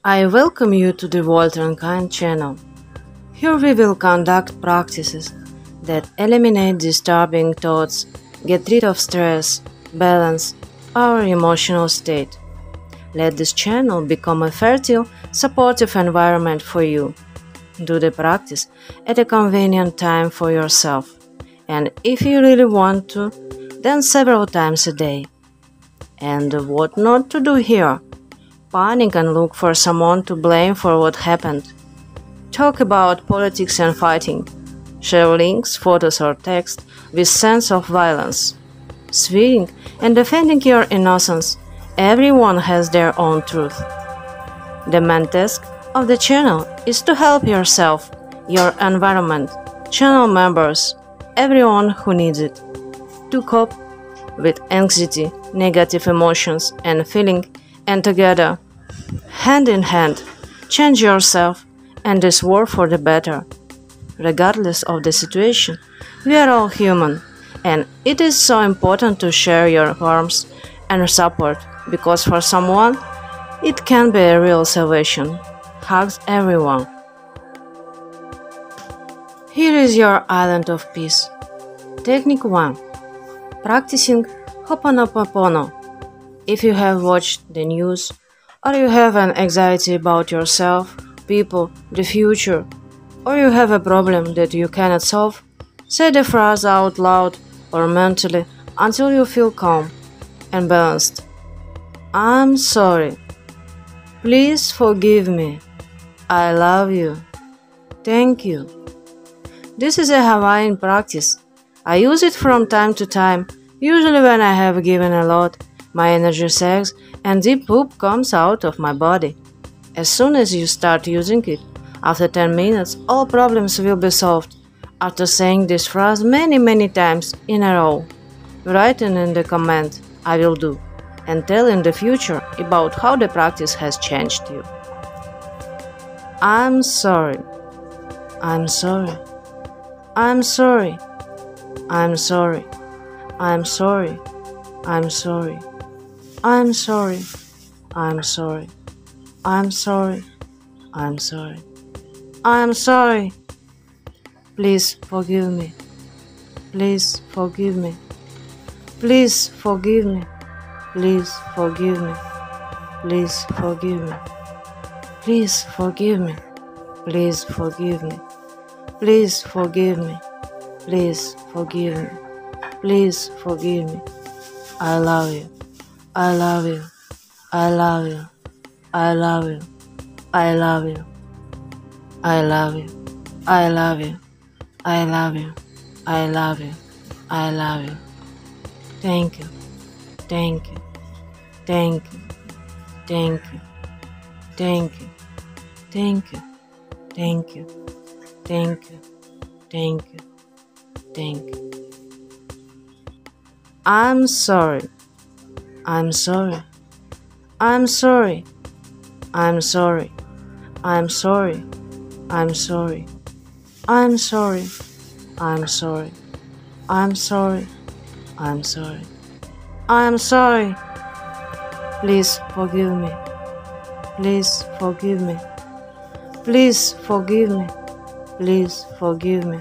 I welcome you to the Voltran channel. Here we will conduct practices that eliminate disturbing thoughts, get rid of stress, balance our emotional state. Let this channel become a fertile, supportive environment for you. Do the practice at a convenient time for yourself, and if you really want to, then several times a day. And what not to do here? Panic and look for someone to blame for what happened. Talk about politics and fighting. Share links, photos or text with sense of violence. Swearing and defending your innocence. Everyone has their own truth. The main task of the channel is to help yourself, your environment, channel members, everyone who needs it, to cope with anxiety, negative emotions and feeling, and together, hand in hand, change yourself and this world for the better. Regardless of the situation, we are all human, and it is so important to share your warmth and support because for someone, it can be a real salvation. Hugs everyone. Here is your island of peace. Technique 1. Practicing Ho'oponopono. If you have watched the news, or you have an anxiety about yourself, people, the future, or you have a problem that you cannot solve, say the phrase out loud or mentally until you feel calm and balanced. I'm sorry. Please forgive me. I love you. Thank you. This is a Hawaiian practice. I use it from time to time, usually when I have given a lot, my energy sags, and deep poop comes out of my body. As soon as you start using it, after 10 minutes, all problems will be solved. After saying this phrase many times in a row, write in the comment I will do, and tell in the future about how the practice has changed you. I'm sorry. I'm sorry. I'm sorry. I'm sorry. I'm sorry. I'm sorry. I'm sorry. I'm sorry. I'm sorry. I'm sorry. I'm sorry. Please forgive me. Please forgive me. Please forgive me. Please forgive me. Please forgive me. Please forgive me. Please forgive me. Please forgive me. Please forgive me. Please forgive me. I love you. I love you. I love you. I love you. I love you. I love you. I love you. I love you. I love you. I love you. Thank you. Thank you. Thank you. Thank you. Thank you. Thank you. Thank you. Thank you. Thank you. Thank you. I'm sorry. I'm sorry. I'm sorry. I'm sorry. I'm sorry. I'm sorry. I'm sorry. I'm sorry. I'm sorry. I'm sorry. I'm sorry. Please forgive me. Please forgive me. Please forgive me. Please forgive me.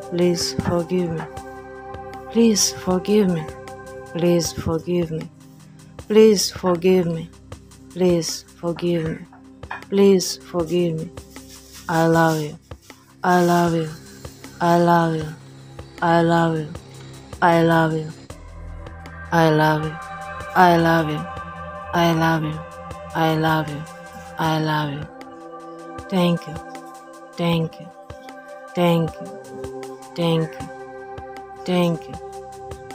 Please forgive me. Please forgive me. Please forgive me. Please forgive me. Please forgive me. Please forgive me. I love you. I love you. I love you. I love you. I love you. I love you. I love you. I love you. I love you. I love you. Thank you. Thank you. Thank you. Thank you. Thank you.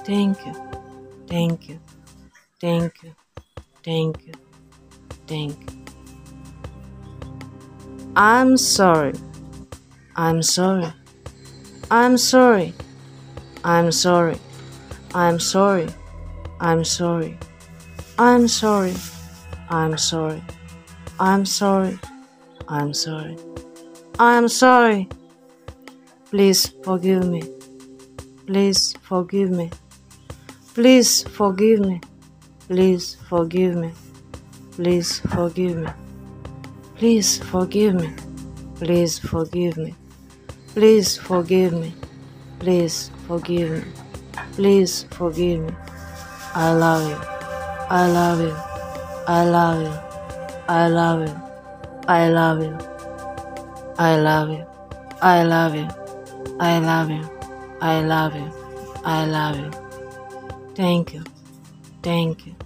Thank you. Thank you. Thank you. Thank you. Thank you. I'm sorry. I'm sorry. I'm sorry. I'm sorry. I'm sorry. I'm sorry. I'm sorry. I'm sorry. I'm sorry. I'm sorry. I'm sorry. Please forgive me. Please forgive me. Please forgive me. Please forgive me. Please forgive me. Please forgive me. Please forgive me. Please forgive me. Please forgive me. Please forgive me. I love you. I love you. I love you. I love you. I love you. I love you. I love you. I love you. I love you. I love you. Thank you. Thank you.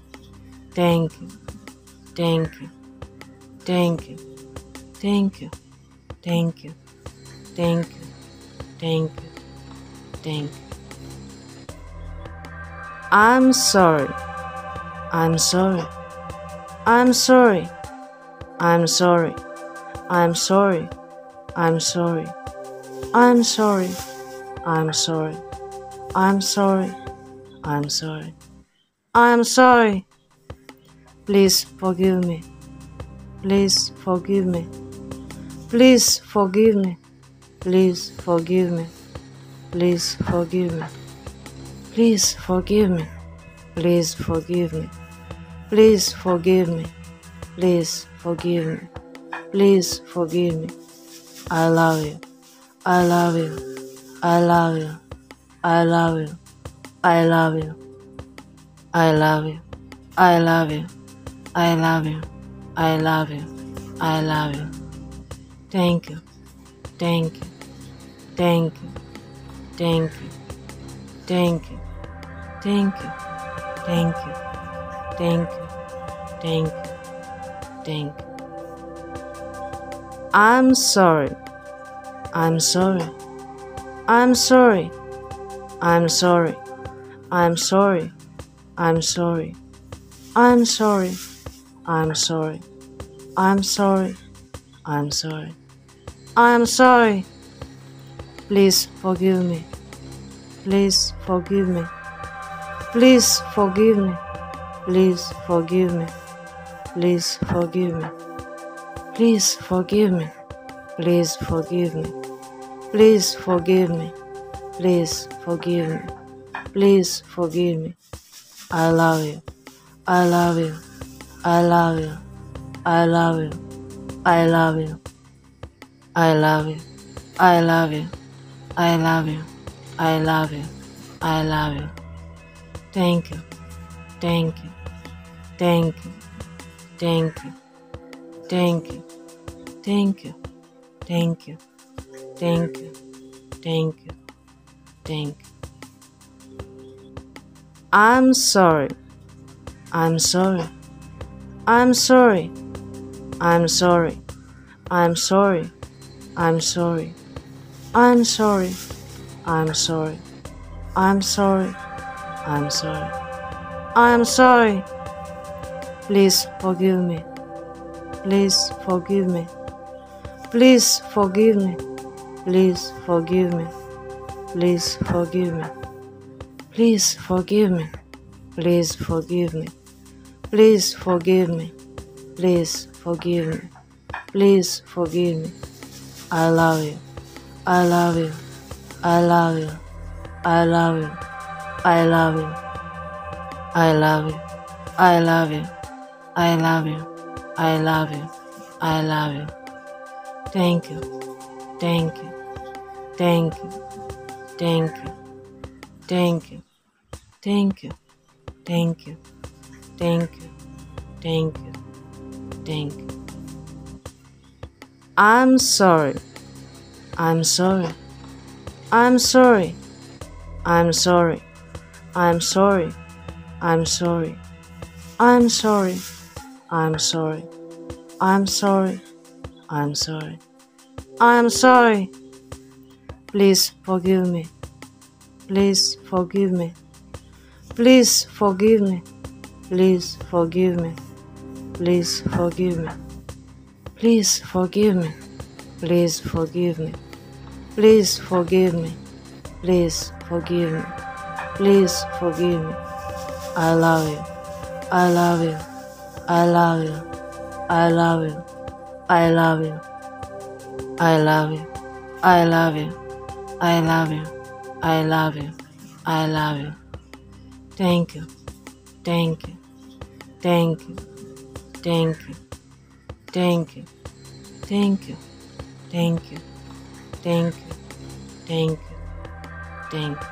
Thank you. Thank you. Thank you. Thank you. Thank you. Thank you. Thank you. Thank you. I'm sorry. I'm sorry. I'm sorry. I'm sorry. I'm sorry. I'm sorry. I'm sorry. I'm sorry. I'm sorry. I'm sorry. I'm sorry. Please forgive me. Please forgive me. Please forgive me. Please forgive me. Please forgive me. Please forgive me. Please forgive me. Please forgive me. Please forgive me. Please forgive me. I love you. I love you. I love you. I love you. I love you. I love you. I love you. I love you. I love you. I love you. Thank you. Thank you. Thank you. Thank you. Thank you. Thank you. Thank you. Thank you. Thank you. Thank you. I'm sorry. I'm sorry. I'm sorry. I'm sorry. I'm sorry. I'm sorry. I'm sorry. I'm sorry. I'm sorry. I'm sorry. I'm sorry. Please forgive me. Please forgive me. Please forgive me. Please forgive me. Please forgive me. Please forgive me. Please forgive me. Please forgive me. Please forgive me. Please forgive me. I love you. I love you. I love you. I love you. I love you. I love you. I love you. I love you. I love you. I love you. Thank you. Thank you. Thank you. Thank you. Thank you. Thank you. Thank you. Thank you. Thank you. Thank you. I'm sorry. I'm sorry. I'm sorry. I'm sorry. I'm sorry. I'm sorry. I'm sorry. I'm sorry. I'm sorry. I'm sorry. I'm sorry. Please forgive me. Please forgive me. Please forgive me. Please forgive me. Please forgive me. Please forgive me. Please forgive me. Please forgive me. Please forgive me. Please forgive me. I love you. I love you. I love you. I love you. I love you. I love you. I love you. I love you. I love you. I love you. Thank you. Thank you. Thank you. Thank you. Thank you. Thank you. Thank you. Thank you. Thank you. Thank you. I'm sorry. I'm sorry. I'm sorry. I'm sorry. I'm sorry. I'm sorry. I'm sorry. I'm sorry. I'm sorry. I'm sorry. I'm sorry. Please forgive me. Please forgive me. Please forgive me. Please forgive me. Please forgive me. Please forgive me. Please forgive me. Please forgive me. Please forgive me. Please forgive me. I love you. I love you. I love you. I love you. I love you. I love you. I love you. I love you. I love you. I love you. Thank you. Thank you. Thank you. Thank you. Thank you. Thank you. Thank you. Thank you. Thank you. Thank you.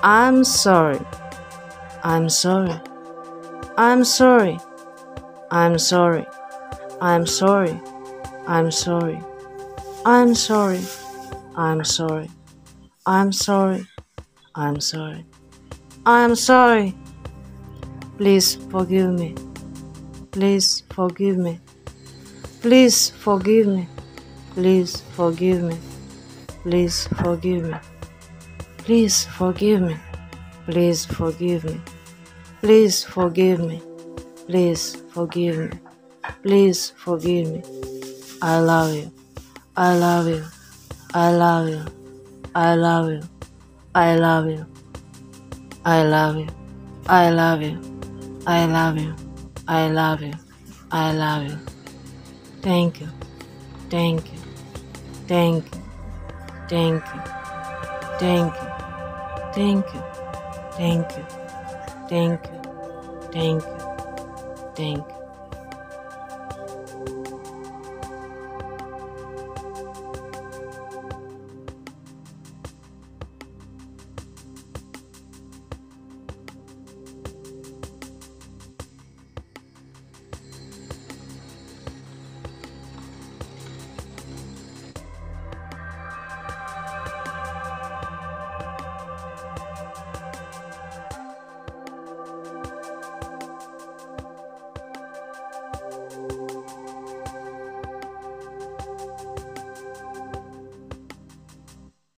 I'm sorry. I'm sorry. I'm sorry. I'm sorry. I'm sorry. I'm sorry. I'm sorry. I'm sorry. I'm sorry. I'm sorry. I'm sorry. Please forgive me. Please forgive me. Please forgive me. Please forgive me. Please forgive me. Please forgive me. Please forgive me. Please forgive me. Please forgive me. Please forgive me. I love you. I love you. I love you. I love you. I love you. I love you. I love you. I love you. I love you. I love you. Thank you. Thank you. Thank you. Thank you. Thank you. Thank you. Thank you. Thank you. Thank you. Thank you.